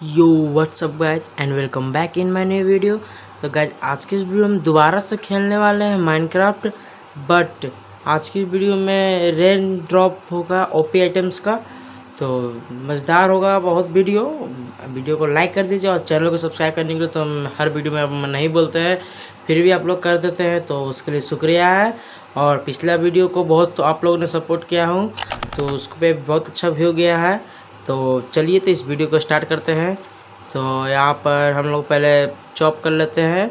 Yo what's up guys and welcome back in my new video. तो guys आज की इस वीडियो में दोबारा से खेलने वाले हैं माइनक्राफ्ट। बट आज की वीडियो में रेन ड्रॉप होगा ओपी आइटम्स का, तो मज़ेदार होगा बहुत। वीडियो को लाइक कर दीजिए और चैनल को सब्सक्राइब करने के लिए तो हम हर वीडियो में हम नहीं बोलते हैं, फिर भी आप लोग कर देते हैं, तो उसके लिए शुक्रिया है। और पिछला वीडियो को बहुत तो आप लोगों ने सपोर्ट किया हूँ, तो उस पर बहुत अच्छा व्यू गया है। तो चलिए तो इस वीडियो को स्टार्ट करते हैं। तो यहाँ पर हम लोग पहले चॉप कर लेते हैं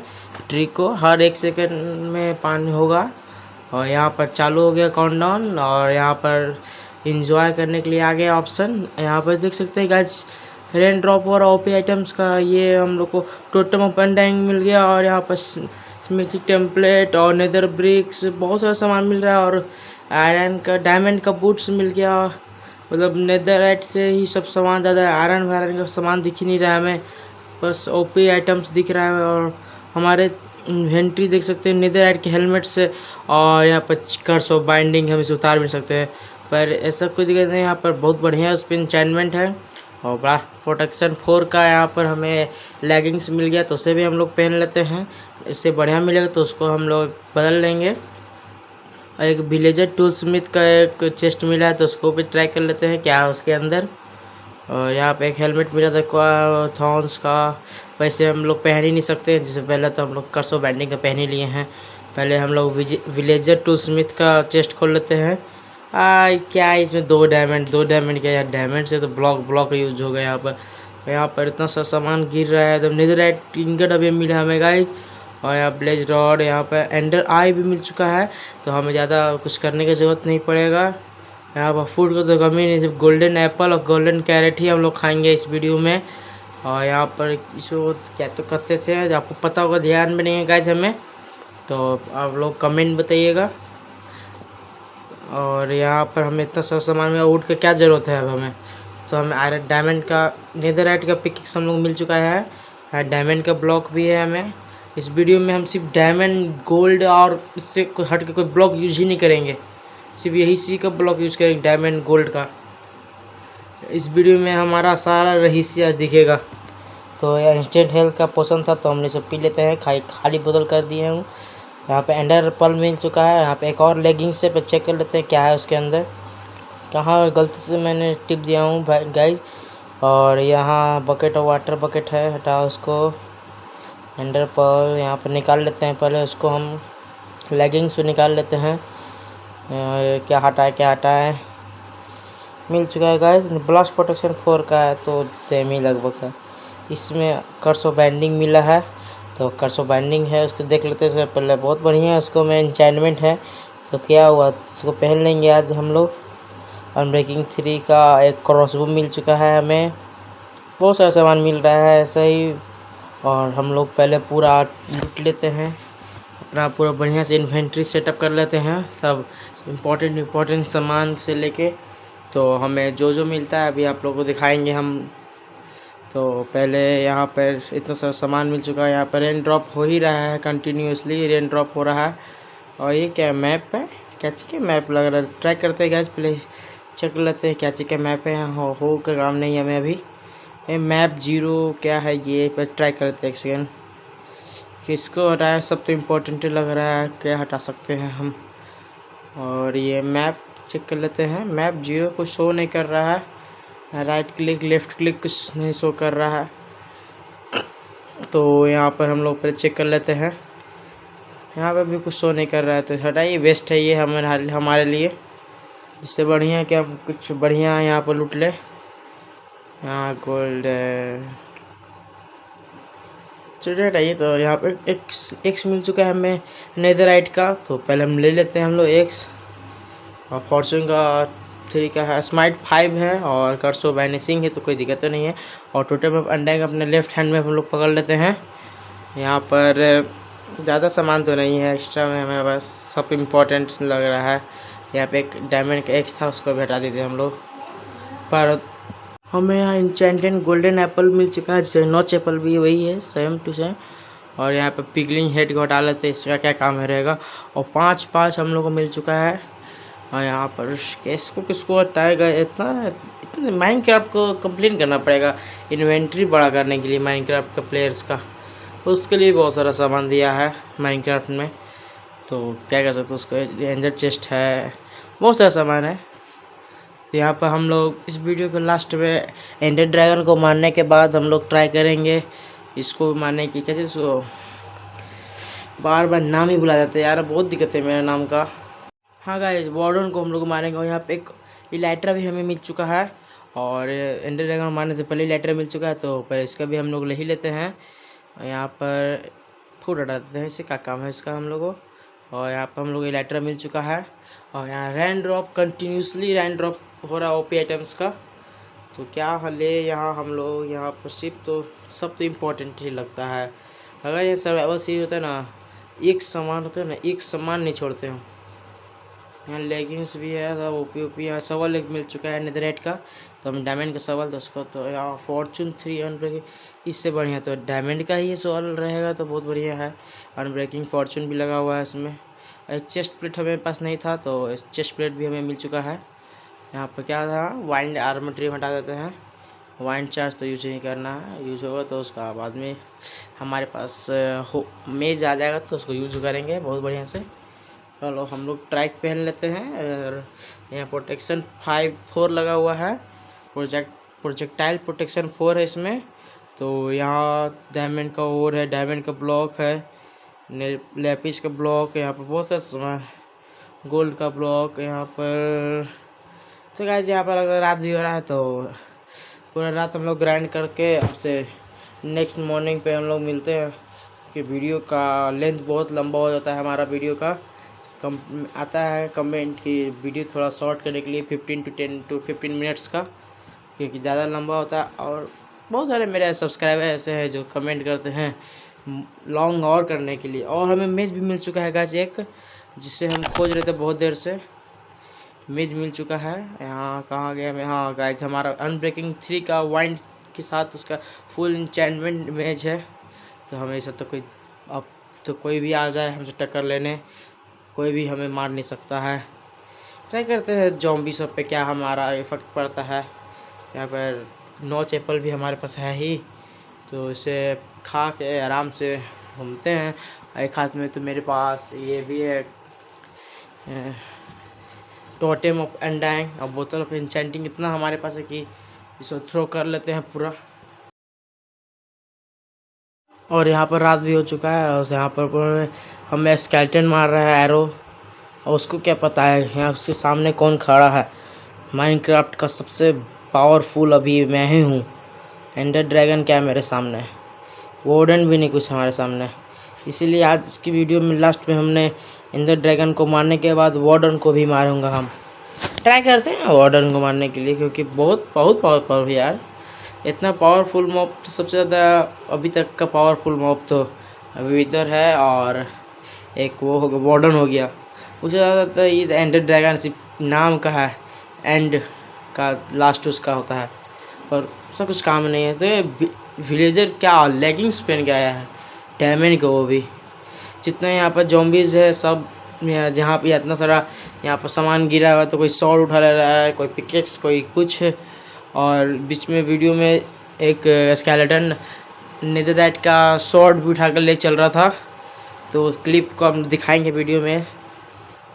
ट्री को, हर 1 सेकंड में पानी होगा। और यहाँ पर चालू हो गया काउंटडाउन, और यहाँ पर इंजॉय करने के लिए आ गया ऑप्शन। यहाँ पर देख सकते हैं गाइस रेन ड्रॉप और ओपी आइटम्स का ये हम लोग को टोटम ऑफ एंडाइंग मिल गया। और यहाँ पर स्मिथिंग टेम्पलेट और नेदर ब्रिक्स बहुत सारा सामान मिल रहा है, और आयरन का डायमंड का बूट्स मिल गया। मतलब नेदरराइट से ही सब सामान ज़्यादा है, आयरन वायरन का सामान दिख ही नहीं रहा है हमें, बस ओपी आइटम्स दिख रहा है। और हमारे इन्वेंट्री देख सकते हैं नेदरराइट के हेलमेट से, और यहाँ पर कर्स ऑफ बाइंडिंग हम इसे उतार भी सकते हैं, पर ऐसा कोई दिक्कत नहीं। यहाँ पर बहुत बढ़िया उस पर इंचेंटमेंट है। और ब्लास्ट प्रोटेक्शन 4 का यहाँ पर हमें लेगिंग्स मिल गया, तो उसे भी हम लोग पहन लेते हैं। इससे बढ़िया मिलेगा तो उसको हम लोग बदल लेंगे। और एक विलेजर टूल स्मिथ का एक चेस्ट मिला है, तो उसको भी ट्राई कर लेते हैं क्या है उसके अंदर। और यहाँ पे एक हेलमेट मिला था थॉर्न्स का, वैसे हम लोग पहन ही नहीं सकते हैं, जिससे पहले तो हम लोग कर्सो बैंडिंग का पहन ही लिए हैं। पहले हम लोग विलेजर टूल स्मिथ का चेस्ट खोल लेते हैं। क्या है इसमें 2 डायमंड क्या यार, डायमंड से तो ब्लॉक यूज हो गया यहाँ पर। यहाँ पर इतना सा सामान गिर रहा है एकदम। नेदरराइट इंगट अभी मिला हमें गाइस। और यहाँ ब्लेज रॉड, यहाँ पर एंडर आई भी मिल चुका है, तो हमें ज़्यादा कुछ करने की ज़रूरत नहीं पड़ेगा। यहाँ पर फूड को तो कमी नहीं, सिर्फ गोल्डन एप्पल और गोल्डन कैरेट ही हम लोग खाएंगे इस वीडियो में। और यहाँ पर इसको क्या तो करते थे, आपको पता होगा, ध्यान में नहीं है गाइस हमें, तो आप लोग कमेंट बताइएगा। और यहाँ पर हमें इतना सारा सामान में वुड का क्या ज़रूरत है अब हमें, तो हमें आयरन डायमंड का नेदरराइट का पिकेक्स हम लोग मिल चुका है, डायमंड का ब्लॉक भी है हमें। इस वीडियो में हम सिर्फ डायमंड गोल्ड और इससे हट के कोई ब्लॉक यूज ही नहीं करेंगे, सिर्फ यही सी का ब्लॉक यूज करेंगे, डायमंड गोल्ड का। इस वीडियो में हमारा सारा रहस्य आज दिखेगा। तो यह इंस्टेंट हेल्थ का पोशन था, तो हमने सब पी लेते हैं, खाली बोतल कर दिए हूँ। यहाँ पे एंडर पल मिल चुका है। यहाँ पे एक और लेगिंग्स से पे चेक कर लेते हैं क्या है उसके अंदर, कहाँ गलती से मैंने टिप दिया हूँ गाइस। और यहाँ बकेट और वाटर बकेट है, हटाओ उसको। एंडर पल यहाँ पर निकाल लेते हैं, पहले उसको हम लेगिंग्स से निकाल लेते हैं। क्या हटाए मिल चुका है गाइस। ब्लास्ट प्रोटेक्शन 4 का है, तो सेम ही लगभग है। इसमें कर्सो बाइंडिंग मिला है, तो कर्सो बाइंडिंग है उसको देख लेते हैं। उसके पहले बहुत बढ़िया है, उसको में इंचेंटमेंट है, तो क्या हुआ उसको पहन लेंगे आज हम लोग। अनब्रेकिंग 3 का एक क्रॉसबो मिल चुका है हमें, बहुत सारा सामान मिल रहा है ऐसा ही। और हम लोग पहले पूरा लूट लेते हैं, अपना पूरा बढ़िया से इन्वेंट्री सेटअप कर लेते हैं, सब इम्पोर्टेंट सामान से लेके। तो हमें जो जो मिलता है अभी आप लोगों को दिखाएंगे हम। तो पहले यहाँ पर इतना सारा सामान मिल चुका है। यहाँ पर रेन ड्रॉप हो ही रहा है, कंटिन्यूसली रेन ड्रॉप हो रहा है। और ये क्या मैप है, क्या चीज़ का मैप लग रहा है, ट्राई करते हैं गैस, पहले चेक कर लेते हैं क्या चीज़ का मैप है। यहाँ हो का काम नहीं है हमें अभी। ये मैप 0 क्या है ये, पर ट्राई करते हैं 1 सेकेंड। किसको हटाएं, सब तो इम्पोर्टेंट लग रहा है, क्या हटा सकते हैं हम। और ये मैप चेक कर लेते हैं, मैप 0 कुछ शो नहीं कर रहा है, राइट क्लिक लेफ़्ट क्लिक कुछ नहीं शो कर रहा है। तो यहाँ पर हम लोग पहले चेक कर लेते हैं, यहाँ पर भी कुछ शो नहीं कर रहा है, तो हटाइए, वेस्ट है ये हमारे लिए। इससे बढ़िया कि हम कुछ बढ़िया यहाँ पर लूट ले। यहाँ गोल्ड चलिए हटाइए। तो यहाँ पर एक्स मिल चुका है हमें नेदरराइट का, तो पहले हम ले लेते हैं हम लोग एक्स। और फॉर्चून का 3 का है, स्माइट 5 है, और कर्सो वैनिशिंग है, तो कोई दिक्कत तो नहीं है। और टोटल में अंडे अपने लेफ्ट हैंड में हम लोग पकड़ लेते हैं। यहाँ पर ज़्यादा सामान तो नहीं है एक्स्ट्रा में, हमें बस सब इम्पोर्टेंट लग रहा है। यहाँ पे एक डायमंड का एक्स था, उसको भी हटा देते हम लोग। पर हमें यहाँ इंचेंटेड गोल्डन एप्पल मिल चुका है, जैसे नॉच एप्पल भी वही है, सेम टू सेम। और यहाँ पे पिगलिंग हेड को हटा लेते हैं, इसका क्या काम है रहेगा। और 5 हम लोग को मिल चुका है। और यहाँ पर किसको हटाएगा, इतना माइनक्राफ्ट को कंप्लेन करना पड़ेगा इन्वेंट्री बड़ा करने के लिए माइनक्राफ्ट का प्लेयर्स का। उसके लिए बहुत सारा सामान दिया है माइनक्राफ्ट में, तो क्या कर सकते उसको। एंजर चेस्ट है, बहुत सारा सामान है। तो यहाँ पर हम लोग इस वीडियो के लास्ट में एंडर ड्रैगन को मारने के बाद हम लोग ट्राई करेंगे इसको मारने की। कैसे इसको बार बार नाम ही भुला जाते हैं यार, बहुत दिक्कत है मेरा नाम का। हाँ गाइस, वार्डन को हम लोग मारेंगे। और यहाँ पे एक इलाइट्रा भी हमें मिल चुका है, और एंडर ड्रैगन मारने से पहले इलाइट्रा मिल चुका है, तो पहले इसका भी हम लोग ले ही लेते हैं। और यहाँ पर फूड हटा देते हैं, इससे क्या काम है इसका हम लोगों को। और यहाँ पर हम लोग इलाइट्रा मिल चुका है, और यहाँ रैन ड्रॉप कंटिन्यूसली रैन ड्रॉप हो रहा है ओपी आइटम्स का। तो क्या ले यहाँ हम लोग यहाँ पर सिर्फ तो सब तो इम्पोर्टेंट ही लगता है। अगर ये सर्वाइवल सीरीज होता है ना, एक सामान होता है ना, एक सामान नहीं छोड़ते हम। यहाँ लेगिंग्स भी है, सब ओपी यहाँ सवाल एक मिल चुका है नेदरराइट का, तो हम डायमंड का सवाल तो उसका। तो यहाँ फॉर्चून 3 अनब्रेकिंग, इससे बढ़िया तो डायमंड का ही सवाल रहेगा, तो बहुत बढ़िया है। अनब्रेकिंग फॉर्चून भी लगा हुआ है इसमें। एक चेस्ट प्लेट हमें पास नहीं था, तो चेस्ट प्लेट भी हमें मिल चुका है। यहाँ पर क्या था, वाइंड आर्मर ट्री हटा देते हैं। वाइंड चार्ज तो यूज नहीं करना है, यूज होगा तो उसका बाद में हमारे पास मेज आ जाएगा तो उसको यूज करेंगे बहुत बढ़िया से। चलो हम लोग ट्रैक पहन लेते हैं। और यहाँ प्रोटेक्शन 4 लगा हुआ है, प्रोजेक्टाइल प्रोटेक्शन 4 है इसमें। तो यहाँ डायमंड का और है, डायमंड का ब्लॉक है, लेपिस का ब्लॉक है, यहाँ पर बहुत सारा गोल्ड का ब्लॉक यहाँ पर। तो गाइस यहाँ पर अगर रात भी हो रहा है तो पूरा रात हम लोग ग्राइंड करके आपसे नेक्स्ट मॉर्निंग पे हम लोग मिलते हैं। कि वीडियो का लेंथ बहुत लंबा हो जाता है हमारा वीडियो का। आता है कमेंट कि वीडियो थोड़ा शॉर्ट करने के लिए 15 to 15 मिनट्स का, क्योंकि ज़्यादा लंबा होता है। और बहुत सारे मेरे सब्सक्राइबर ऐसे हैं जो कमेंट करते हैं लॉन्ग और करने के लिए। और हमें मेज भी मिल चुका है गाइस एक, जिससे हम खोज रहे थे बहुत देर से। मेज मिल चुका है। यहाँ कहाँ गया मैं, हाँ गाइस हमारा अनब्रेकिंग 3 का वाइंड के साथ उसका फुल इंचेंटमेंट मेज है। तो हमेशा तो कोई अब तो कोई भी आ जाए हमसे टक्कर लेने, कोई भी हमें मार नहीं सकता है। ट्राई करते हैं जॉम्बी सब पे क्या हमारा इफेक्ट पड़ता है। यहाँ पर नॉच एप्पल भी हमारे पास है ही, तो इसे खा के आराम से घूमते हैं। एक हाथ में तो मेरे पास ये भी है टोटेम ऑफ एंडाइंग और बोतल ऑफ इंचेंटिंग। इतना हमारे पास है कि इसको थ्रो कर लेते हैं पूरा। और यहाँ पर रात भी हो चुका है, और यहाँ पर हमें स्केलेटन मार रहा है एरो, और उसको क्या पता है यहाँ उसके सामने कौन खड़ा है। माइनक्राफ्ट का सबसे पावरफुल अभी मैं ही हूँ। एंडर ड्रैगन क्या है मेरे सामने, वार्डन भी नहीं कुछ हमारे सामने। इसीलिए आज की वीडियो में लास्ट में हमने एंडर ड्रैगन को मारने के बाद वार्डन को भी मारूंगा। हम ट्राई करते हैं वार्डन को मारने के लिए, क्योंकि बहुत पावरफुल यार। इतना पावरफुल मॉब तो सबसे ज़्यादा अभी तक का पावरफुल मॉब तो अभी इधर है, और एक वो हो गया वार्डन हो गया। उससे ज़्यादा तो ये एंडर ड्रैगन सिर्फ नाम का है, एंड का लास्ट उसका होता है, पर उसका कुछ काम नहीं है। तो ये विलेजर क्या लेगिंग्स पहन के आया है डायमंड का, वो भी। जितने यहाँ पर जॉम्बीज़ है सब, जहाँ पे इतना सारा यहाँ पर सामान गिरा हुआ है, तो कोई शॉर्ट उठा ले रहा है, कोई पिकेक्स, कोई कुछ। और बीच में वीडियो में एक स्केलेटन नेदरराइट का शॉर्ट भी उठा कर ले चल रहा था, तो क्लिप को हम दिखाएंगे वीडियो में।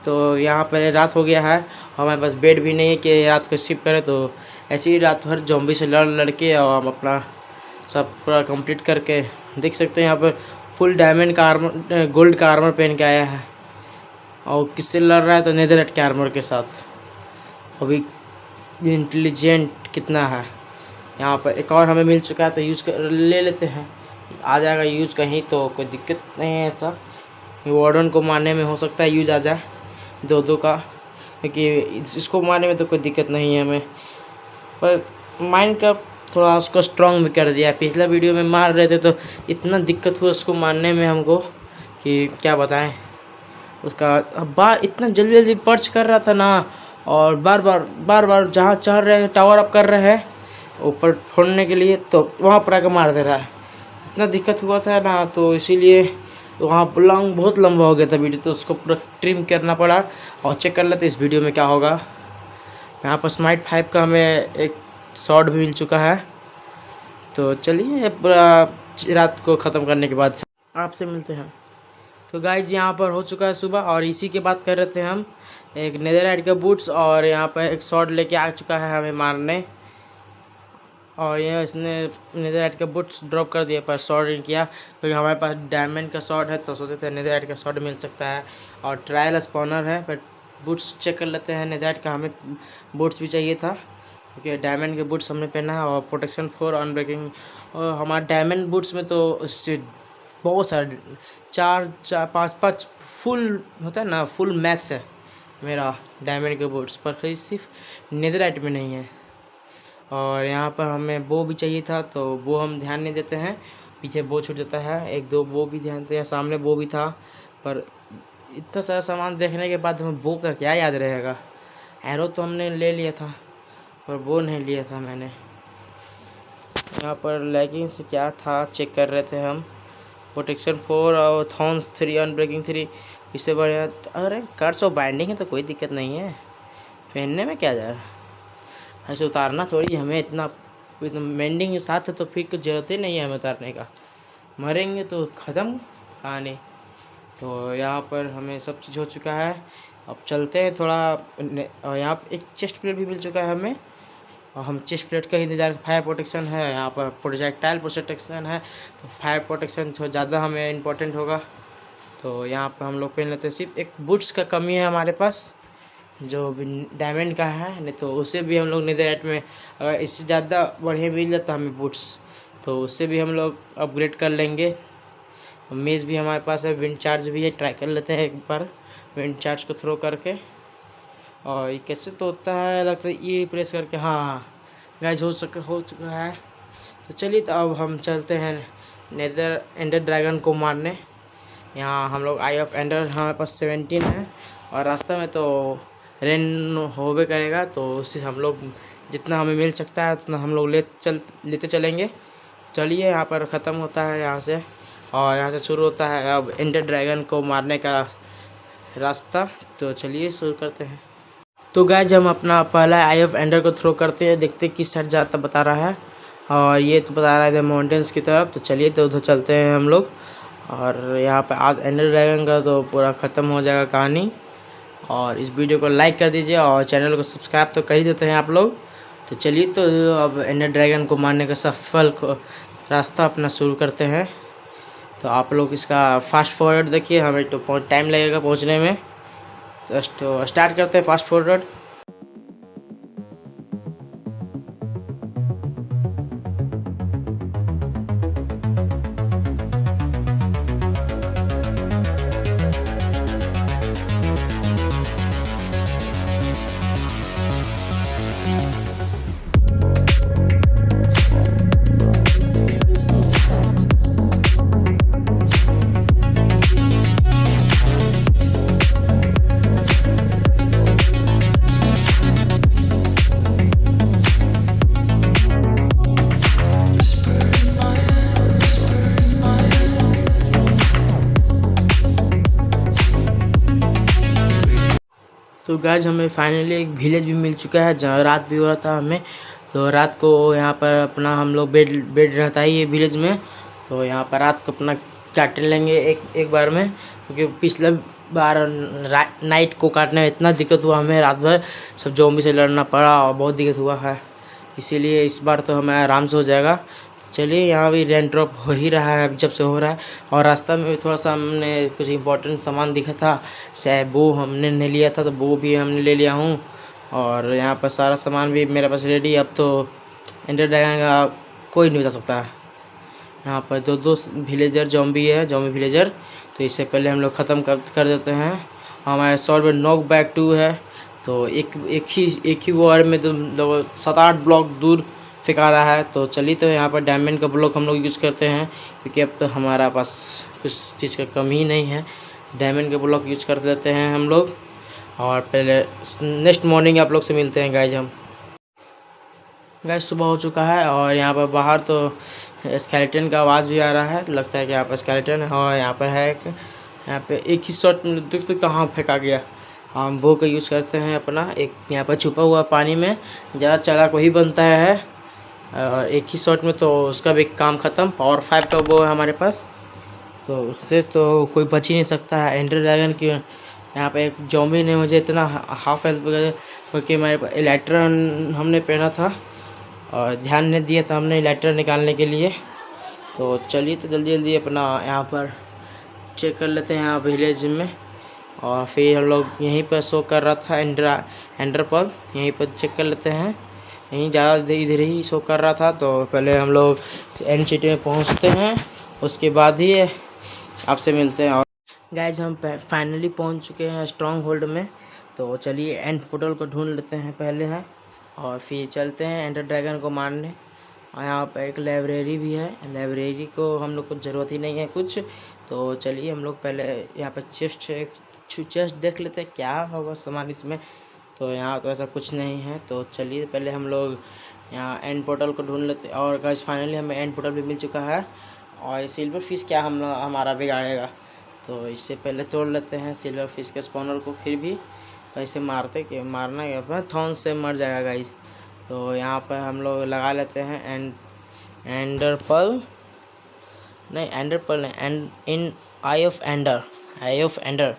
तो यहाँ पर रात हो गया है, हमारे पास बेड भी नहीं है कि रात को स्किप करें, तो ऐसे ही रात भर जॉम्बी से लड़ के और हम अपना सब पूरा कंप्लीट करके देख सकते हैं। यहाँ पर फुल डायमंड का आर्मर, गोल्ड का आर्मर पहन के आया है, और किससे लड़ रहा है तो नेदरराइट के आर्मर के साथ। अभी इंटेलिजेंट कितना है। यहाँ पर एक और हमें मिल चुका है, तो यूज़ कर ले लेते हैं, आ जाएगा यूज़ कहीं तो कोई दिक्कत नहीं है। ऐसा वार्डन को मारने में हो सकता है यूज आ जाए दो का, क्योंकि इसको मारने में तो कोई दिक्कत नहीं है हमें। पर माइनक्राफ्ट थोड़ा उसको स्ट्रॉन्ग भी कर दिया। पिछला वीडियो में मार रहे थे तो इतना दिक्कत हुआ उसको मारने में हमको कि क्या बताएं। उसका बार इतना जल्दी पर्च कर रहा था ना, और बार बार जहाँ चढ़ रहे हैं टावर अप कर रहे हैं ऊपर फोड़ने के लिए, तो वहाँ पर आकर मार दे रहा है। इतना दिक्कत हुआ था ना, तो इसीलिए वहाँ बहुत लंबा हो गया था वीडियो, तो उसको पूरा ट्रिम करना पड़ा। और चेक कर लेते इस वीडियो में क्या होगा। यहाँ पर स्माइट 5 का हमें एक शॉट भी मिल चुका है। तो चलिए पूरा रात को ख़त्म करने के बाद आपसे मिलते हैं। तो गाइज यहाँ पर हो चुका है सुबह, और इसी की बात कर रहे थे हम। एक नेदरराइट का बूट्स और यहाँ पर एक शॉट लेके आ चुका है हमें मारने, और ये इसने नेदरराइट का बूट्स ड्रॉप कर दिया पर शॉट नहीं किया, क्योंकि हमारे पास डायमंड का शॉट है तो सोचे थे नेदरराइट का शॉट मिल सकता है, और ट्रायल स्पॉनर है। बट बूट्स चेक कर लेते हैं नेदरराइट का, हमें बूट्स भी चाहिए था क्योंकि डायमंड के बूट्स हमने पहना है, और प्रोटेक्शन 4 अनब्रेकिंग। और हमारे डायमंड बूट्स में तो उससे बहुत सारे 4-5 फुल होता है ना, फुल मैक्स है मेरा डायमंड के बूट्स पर, सिर्फ नेदरराइट में नहीं है। और यहाँ पर हमें बो भी चाहिए था तो वो हम ध्यान नहीं देते हैं, पीछे बो छूट जाता है, 1-2 बो भी ध्यान देते हैं, सामने बो भी था, पर इतना सारा सामान देखने के बाद हमें बो का क्या याद रहेगा। एरो तो हमने ले लिया था पर वो नहीं लिया था मैंने। यहाँ पर लैगिंग से क्या था चेक कर रहे थे हम, प्रोटेक्शन 4 और थॉर्न्स 3 अनब्रेकिंग 3, इससे बढ़िया। अरे कर्स और बाइंडिंग है तो कोई दिक्कत नहीं है, पहनने में क्या जा रहा है, ऐसे उतारना थोड़ी हमें, इतना मेंडिंग के साथ है तो फिर कुछ जरूरत ही नहीं है हमें उतारने का, मरेंगे तो ख़त्म कहानी। तो यहाँ पर हमें सब चीज़ हो चुका है, अब चलते हैं थोड़ा। और यहाँ पर एक चेस्ट प्लेट भी मिल चुका है हमें, और हम चेस्ट प्लेट का इंतजार, फायर प्रोटेक्शन है यहाँ पर, प्रोजेक्टाइल प्रोटेक्शन है, तो फायर प्रोटेक्शन थोड़ा ज़्यादा हमें इम्पोर्टेंट होगा। तो यहाँ पर हम लोग पहन लेते हैं। सिर्फ एक बूट्स का कमी है हमारे पास जो डायमंड का है, नहीं तो उसे भी हम लोग नेदरराइट में अगर इससे ज़्यादा बढ़िया मिल जाता हमें बूट्स तो उससे भी हम लोग अपग्रेड कर लेंगे। मेज़ भी हमारे पास है, विंड चार्ज भी है, ट्राई कर लेते हैं एक बार विंड चार्ज को थ्रो करके। और ये कैसे तो होता है, लगता है ये प्रेस करके, हाँ गाइस हो चुका है। तो चलिए तो अब हम चलते हैं नेदर एंडर ड्रैगन को मारने। यहाँ हम लोग आई ऑफ एंडर हमारे पास 17 है, और रास्ते में तो रेन होवे करेगा, तो उससे हम लोग जितना हमें मिल सकता है उतना हम लोग लेते चलेंगे। चलिए यहाँ पर ख़त्म होता है यहाँ से, और यहाँ से शुरू होता है अब एंडर ड्रैगन को मारने का रास्ता। तो चलिए शुरू करते हैं। तो गाइस हम अपना पहला आई ऑफ एंडर को थ्रो करते हैं, देखते हैं किस साइड जाता बता रहा है, और ये तो बता रहा है माउंटेन्स की तरफ। तो चलिए तो उधर चलते हैं हम लोग, और यहाँ पे आज एंडर ड्रैगन का तो पूरा ख़त्म हो जाएगा कहानी। और इस वीडियो को लाइक कर दीजिए और चैनल को सब्सक्राइब तो कर ही देते हैं आप लोग। तो चलिए तो अब एंडर ड्रैगन को मारने का सफल रास्ता अपना शुरू करते हैं। तो आप लोग इसका फास्ट फॉरवर्ड देखिए, हमें तो टाइम लगेगा पहुंचने में। तो स्टार्ट करते हैं फास्ट फॉरवर्ड। तो गाइस हमें फाइनली एक विलेज भी मिल चुका है जहाँ रात भी हो रहा था हमें। तो रात को यहाँ पर अपना हम लोग बेड रहता है ये विलेज में, तो यहाँ पर रात को अपना काट लेंगे एक बार में, क्योंकि पिछले बार नाइट को काटने में इतना दिक्कत हुआ हमें, रात भर सब ज़ॉम्बी से लड़ना पड़ा और बहुत दिक्कत हुआ है, इसीलिए इस बार तो हमें आराम से हो जाएगा। चलिए यहाँ भी रेन ड्रॉप हो ही रहा है जब से हो रहा है, और रास्ता में भी थोड़ा सा हमने कुछ इंपॉर्टेंट सामान दिखा था, शायद वो हमने नहीं लिया था तो वो भी हमने ले लिया हूँ। और यहाँ पर सारा सामान भी मेरे पास रेडी। अब तो एंडर ड्रैगन का कोई नहीं बचा सकता है। यहाँ पर दो विलेजर ज़ॉम्बी है, ज़ॉम्बी विलेजर, तो इससे पहले हम लोग ख़त्म कर देते हैं। हमारे शॉर्ट में नॉक बैक 2 है, तो एक ही वॉर में तो 7-8 ब्लॉक दूर फेंका रहा है। तो चलिए तो यहाँ पर डायमंड का ब्लॉक हम लोग यूज़ करते हैं, क्योंकि अब तो हमारा पास कुछ चीज़ का कमी ही नहीं है, डायमंड के ब्लॉक यूज़ कर लेते हैं हम लोग। और पहले नेक्स्ट मॉर्निंग आप लोग से मिलते हैं गाइज। हम गाइज सुबह हो चुका है, और यहाँ पर बाहर तो स्केलेटन का आवाज़ भी आ रहा है, लगता है कि यहाँ पर स्केलेटन है। और यहाँ पर है यहाँ पे एक ही शॉट देख तो कहाँ फेंका गया, हम वो का यूज़ करते हैं अपना एक यहाँ पर छुपा हुआ पानी में ज़्यादा चालाक वही बनता है और एक ही शॉट में तो उसका भी काम ख़त्म। पावर 5 का वो है हमारे पास, तो उससे तो कोई बच ही नहीं सकता है एंडर ड्रैगन की। यहाँ पे एक जॉम्बी ने मुझे इतना हाफ हेल्थ वगैरह क्योंकि हमारे इलेक्ट्रॉन हमने पहना था और ध्यान नहीं दिया था हमने इलेक्ट्रॉन निकालने के लिए। तो चलिए तो जल्दी जल्दी अपना यहाँ पर चेक कर लेते हैं यहाँ विलेज में। और फिर हम लोग यहीं पर शो कर रहा था एंडर पर्ल, यहीं पर चेक कर लेते हैं। यहीं ज़्यादा इधर ही शो कर रहा था, तो पहले हम लोग एंड सिटी में पहुँचते हैं, उसके बाद ही आपसे मिलते हैं। और गाइज हम फाइनली पहुंच चुके हैं स्ट्रॉन्ग होल्ड में। तो चलिए एंड पोर्टल को ढूंढ लेते हैं पहले हैं और फिर चलते हैं एंडर ड्रैगन को मारने। और यहाँ पर एक लाइब्रेरी भी है, लाइब्रेरी को हम लोग को ज़रूरत ही नहीं है कुछ। तो चलिए हम लोग पहले यहाँ पर चेस्ट देख लेते हैं क्या होगा सामान इसमें। तो यहाँ तो ऐसा कुछ नहीं है, तो चलिए पहले हम लोग यहाँ एंड पोर्टल को ढूंढ लेते हैं। और गाइस फाइनली हमें एंड पोर्टल भी मिल चुका है। और सिल्वर फिश क्या हमारा बिगाड़ेगा, तो इससे पहले तोड़ लेते हैं सिल्वर फिश के स्पॉनर को। फिर भी ऐसे मारना है अपना थॉर्न से मर जाएगा गाइस। तो यहाँ पर हम लोग लगा लेते हैं एंडर पर्ल नहीं इन आई ऑफ एंडर।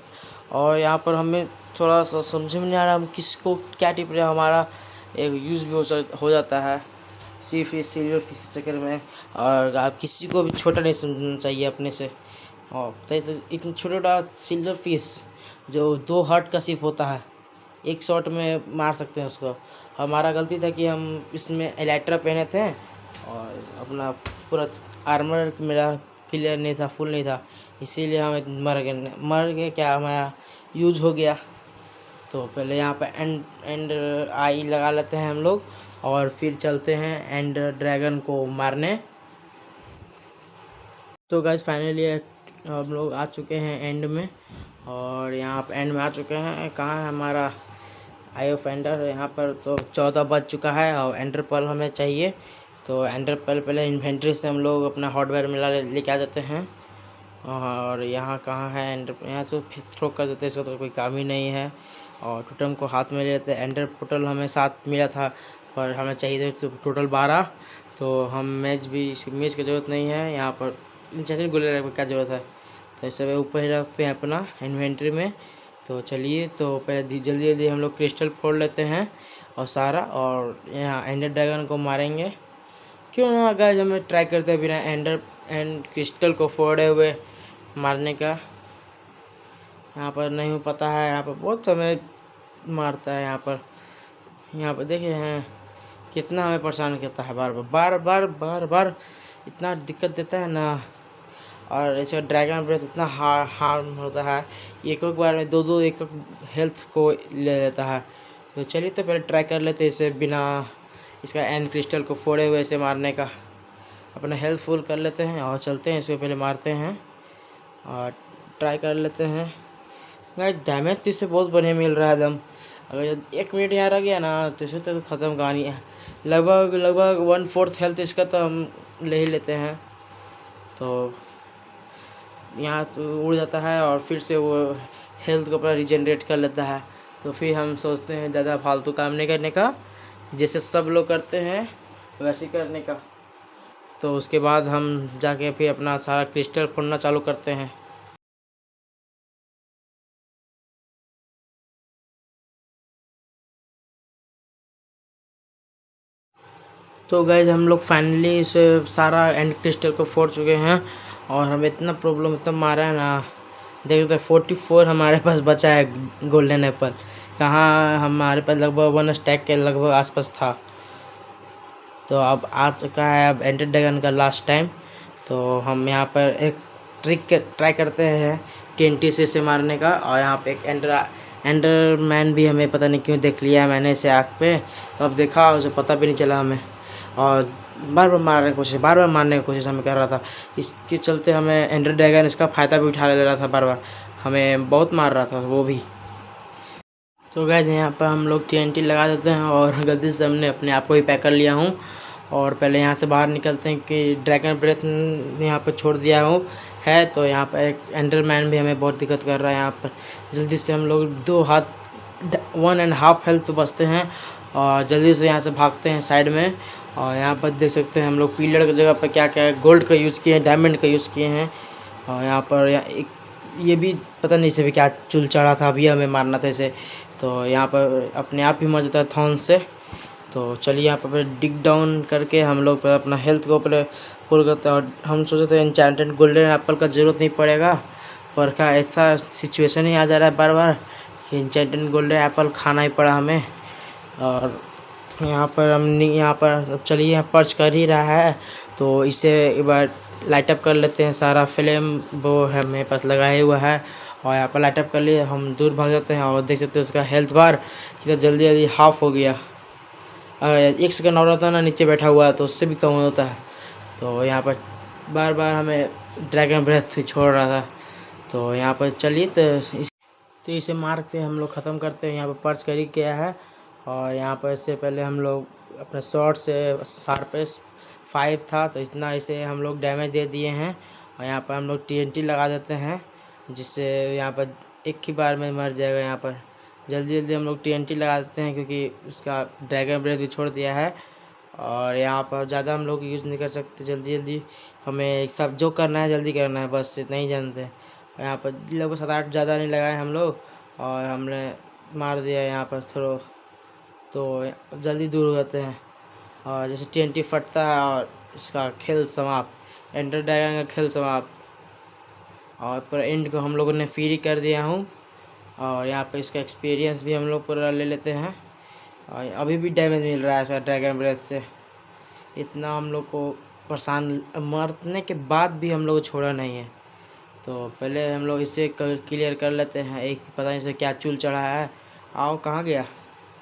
और यहाँ पर हमें थोड़ा सा समझ में नहीं आ रहा हम किसको क्या टिप रहे हैं, हमारा एक यूज़ भी हो जाता है सिल्वर फिश के चक्कर में। और आप किसी को भी छोटा नहीं समझना चाहिए अपने से। और तो इतना छोटा सिल्वर फिश जो 2 हार्ट का सिप होता है, एक शॉट में मार सकते हैं उसको। हमारा गलती था कि हम इसमें इलेक्ट्रा पहने थे और अपना पूरा आर्मर मेरा क्लियर नहीं था, फुल नहीं था, इसीलिए हम मर गए क्या हमारा यूज हो गया। तो पहले यहाँ पे एंड आई लगा लेते हैं हम लोग और फिर चलते हैं एंड ड्रैगन को मारने। तो गाइस फाइनली हम लोग आ चुके हैं एंड में। और यहाँ पर एंड में आ चुके हैं। कहाँ है हमारा आई ऑफ एंडर, यहाँ पर तो 14 बज चुका है और एंडर पर्ल हमें चाहिए। तो एंडर पर्ल पहले इन्वेंट्री से हम लोग अपना हार्डवेयर मिला लेके आ जाते हैं। और यहाँ कहाँ है एंडर, यहाँ से थ्रो कर देते हैं, इसका तो कोई काम ही नहीं है। और टोटम को हाथ में ले लेते हैं। एंडर पोर्टल हमें साथ मिला था पर हमें चाहिए तो टोटल 12। तो हम मैच की ज़रूरत नहीं है, यहाँ पर चाहिए गोले रखने क्या ज़रूरत है, तो इस सब ऊपर ही रखते हैं अपना इन्वेंट्री में। तो चलिए तो पहले जल्दी जल्दी हम लोग क्रिस्टल फोड़ लेते हैं और सारा, और यहाँ एंडर ड्रैगन को मारेंगे। क्यों ना गाइस हमें ट्राई करते हैं बिना एंड क्रिस्टल को फोड़े हुए मारने का। यहाँ पर नहीं हो पता है, यहाँ पर बहुत हमें मारता है। यहाँ पर देख रहे हैं कितना हमें परेशान करता है, बार बार इतना दिक्कत देता है ना। और ऐसे ड्रैगन ब्रेथ इतना हार्म होता है, एक बार में दो एक हेल्थ को ले लेता है। तो चलिए तो पहले ट्राई कर लेते हैं इसे बिना इसका एंड क्रिस्टल को फोड़े हुए इसे मारने का। अपना हेल्थ फुल कर लेते हैं और चलते हैं, इसको पहले मारते हैं और ट्राई कर लेते हैं। गाइस डैमेज तो इससे बहुत बढ़िया मिल रहा है एकदम। अगर 1 मिनट यहाँ रह गया ना तो इसे तो ख़त्म कहानी है। लगभग 1/4 हेल्थ इसका तो हम ले ही लेते हैं। तो यहाँ तो उड़ जाता है और फिर से वो हेल्थ को अपना रिजनरेट कर लेता है। तो फिर हम सोचते हैं ज़्यादा फालतू काम नहीं करने का, जैसे सब लोग करते हैं वैसे करने का। तो उसके बाद हम जाके फिर अपना सारा क्रिस्टल फोड़ना चालू करते हैं। तो गाइज हम लोग फाइनली इसे सारा एंड क्रिस्टल को फोड़ चुके हैं। और हमें इतना प्रॉब्लम इतना मारा है ना, देखते 44 हमारे पास बचा है गोल्डन एप्पल। कहाँ हमारे पास लगभग 1 स्टैक के लगभग आसपास था। तो अब आ चुका है अब एंडर ड्रैगन का लास्ट टाइम। तो हम यहाँ पर एक ट्रिक ट्राई करते हैं TNT से इसे मारने का। और यहाँ पे एक एंडर मैन भी हमें पता नहीं क्यों देख लिया मैंने इसे आँख पे, तो अब देखा उसे पता भी नहीं चला हमें। और बार बार मारने की कोशिश हमें कर रहा था। इसके चलते हमें एंडर ड्रैगन इसका फ़ायदा भी उठा ले रहा था, बार हमें बहुत मार रहा था वो भी। तो गाइस यहाँ पर हम लोग TNT लगा देते हैं और गलती से हमने अपने आप को ही पैक कर लिया हूँ। और पहले यहाँ से बाहर निकलते हैं कि ड्रैगन ब्रेथ यहाँ पर छोड़ दिया हूँ है। तो यहाँ पर एक एंडरमैन भी हमें बहुत दिक्कत कर रहा है। यहाँ पर जल्दी से हम लोग 2 हाथ 1.5 हेल्थ बचते हैं और जल्दी से यहाँ से भागते हैं साइड में। और यहाँ पर देख सकते हैं हम लोग पिलर की जगह पर क्या क्या है, गोल्ड का यूज़ किए हैं, डायमंड का यूज़ किए हैं। और यहाँ पर एक ये भी पता नहीं इसे भी क्या चुल चढ़ा था, अभी हमें मारना था इसे, तो यहाँ पर अपने आप ही मर जाता है थॉर्न से। तो चलिए यहाँ पर डिग डाउन करके हम लोग पर अपना हेल्थ को पहले फुल करते हैं। और हम सोचे थे एन्चेंटेड गोल्डन एप्पल का ज़रूरत नहीं पड़ेगा, पर क्या ऐसा सिचुएशन ही आ जा रहा है बार बार कि एन्चेंटेड गोल्डन एप्पल खाना ही पड़ा हमें। और यहाँ पर यहाँ पर चलिए यहाँ पर्च कर ही रहा है, तो इसे एक बार लाइट अप कर लेते हैं। सारा फ्लेम वो है मेरे पास लगाया हुआ है, और यहाँ पर लाइट अप कर लिए हम दूर भाग जाते हैं। और देख सकते हैं उसका हेल्थ बार कितना जल्दी जल्दी हाफ हो गया। 1 सेकंड और होता है ना नीचे बैठा हुआ है तो उससे भी कम होता है। तो यहाँ पर बार बार हमें ड्रैगन ब्रेथ छोड़ रहा था। तो यहाँ पर चलिए तो इसे मार के हम लोग ख़त्म करते हैं। यहाँ पर पर्च करी गया है, और यहाँ पर इससे पहले हम लोग अपने शॉट से शार्पेस 5 था तो इतना इसे हम लोग डैमेज दे दिए हैं। और यहाँ पर हम लोग TNT लगा देते हैं, जिससे यहाँ पर एक ही बार में मर जाएगा। यहाँ पर जल्दी जल्दी हम लोग TNT लगा देते हैं, क्योंकि उसका ड्रैगन ब्रेथ भी छोड़ दिया है। और यहाँ पर ज़्यादा हम लोग यूज़ नहीं कर सकते, जल्दी जल्दी हमें सब जो करना है जल्दी करना है, बस इतना ही जानते हैं। यहाँ पर लगभग 7-8 ज़्यादा नहीं लगाए हम लोग, और हमने मार दिया यहाँ पर थ्रो, तो जल्दी दूर हो जाते हैं। और जैसे TNT फटता है और इसका खेल समाप्त, एंडर ड्रैगन का खेल समाप्त। और पर एंड को हम लोगों ने फ्री कर दिया हूँ। और यहाँ पे इसका एक्सपीरियंस भी हम लोग पूरा ले लेते हैं। और अभी भी डैमेज मिल रहा है इसका ड्रैगन ब्रेथ से, इतना हम लोग को परेशान, मरने के बाद भी हम लोग को छोड़ा नहीं है। तो पहले हम लोग इसे क्लियर कर लेते हैं। एक पता नहीं से क्या चूल चढ़ा है। आओ, कहाँ गया?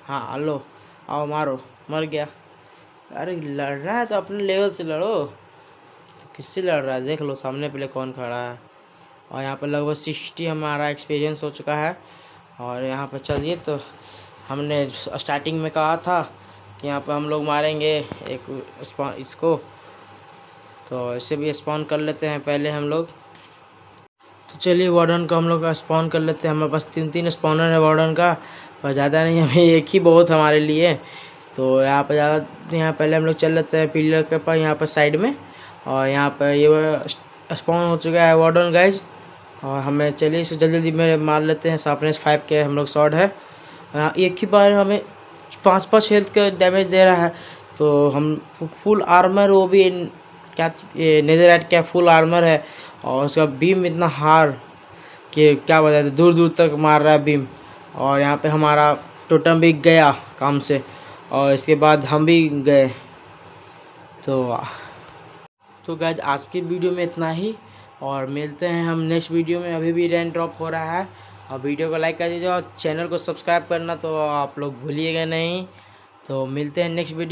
हाँ हेलो, आओ मारो, मर गया। अरे लड़ना है तो अपने लेवल से लड़ो, तो किससे लड़ रहा है देख लो सामने पहले कौन खड़ा है। और यहाँ पर लगभग 60 हमारा एक्सपीरियंस हो चुका है। और यहाँ पर चलिए, तो हमने स्टार्टिंग में कहा था कि यहाँ पर हम लोग मारेंगे एक इसको, तो इसे भी स्पॉन कर लेते हैं पहले हम लोग। तो चलिए वार्डन को हम लोग स्पॉन कर लेते हैं। हमारे पास 3 स्पॉनर है वार्डन का, और ज़्यादा नहीं, हमें एक ही बहुत हमारे लिए। तो यहाँ पर यहाँ पहले हम लोग चल लेते हैं पिलर के पास, यहाँ पर साइड में। और यहाँ पर ये स्पॉन हो चुका है वार्डन गाइज। और हमें चलिए इसे जल्दी जल्दी में मार लेते हैं। शार्पनेस 5 के हम लोग शॉट है, एक ही बार हमें 5-5 हेल्थ का डैमेज दे रहा है। तो हम फुल आर्मर, वो भी क्या नेदरराइट क्या फुल आर्मर है, और उसका बीम इतना हार्ड कि क्या बताते, दूर दूर तक मार रहा है बीम। और यहाँ पे हमारा टोटम भी गया काम से, और इसके बाद हम भी गए। तो गाइज आज की वीडियो में इतना ही, और मिलते हैं हम नेक्स्ट वीडियो में। अभी भी रैंक ड्रॉप हो रहा है, और वीडियो को लाइक कर दीजिए और चैनल को सब्सक्राइब करना तो आप लोग भूलिएगा नहीं। तो मिलते हैं नेक्स्ट वीडियो।